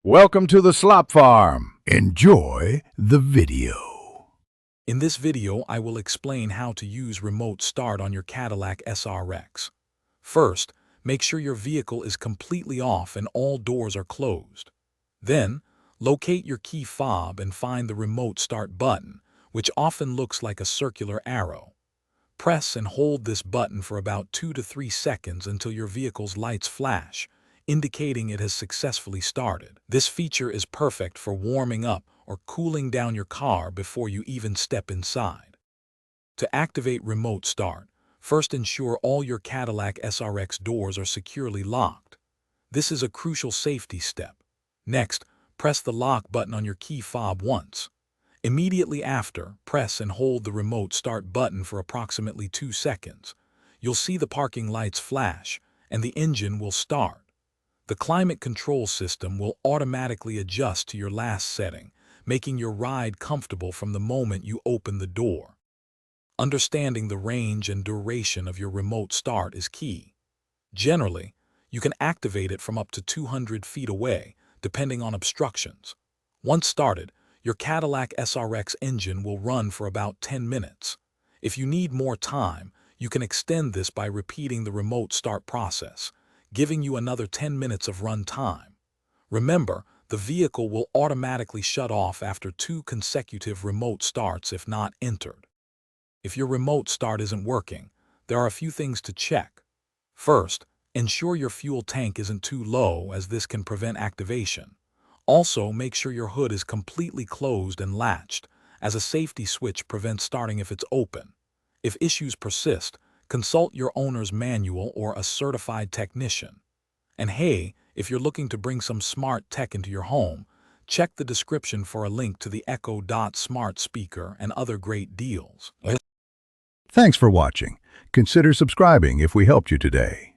Welcome to the Slop Farm. Enjoy the video. In this video, I will explain how to use remote start on your Cadillac SRX. First, make sure your vehicle is completely off and all doors are closed. Then, locate your key fob and find the remote start button, which often looks like a circular arrow. Press and hold this button for about 2 to 3 seconds until your vehicle's lights flash, indicating it has successfully started. This feature is perfect for warming up or cooling down your car before you even step inside. To activate remote start, first ensure all your Cadillac SRX doors are securely locked. This is a crucial safety step. Next, press the lock button on your key fob once. Immediately after, press and hold the remote start button for approximately 2 seconds. You'll see the parking lights flash, and the engine will start. The climate control system will automatically adjust to your last setting, making your ride comfortable from the moment you open the door. Understanding the range and duration of your remote start is key. Generally, you can activate it from up to 200 feet away, depending on obstructions. Once started, your Cadillac SRX engine will run for about 10 minutes. If you need more time, you can extend this by repeating the remote start process, giving you another 10 minutes of run time. Remember, the vehicle will automatically shut off after 2 consecutive remote starts if not entered. If your remote start isn't working, there are a few things to check. First, ensure your fuel tank isn't too low, as this can prevent activation. Also, make sure your hood is completely closed and latched, as a safety switch prevents starting if it's open. If issues persist, consult your owner's manual or a certified technician. And hey, if you're looking to bring some smart tech into your home, check the description for a link to the Echo Dot smart speaker and other great deals. Thanks for watching. Consider subscribing if we helped you today.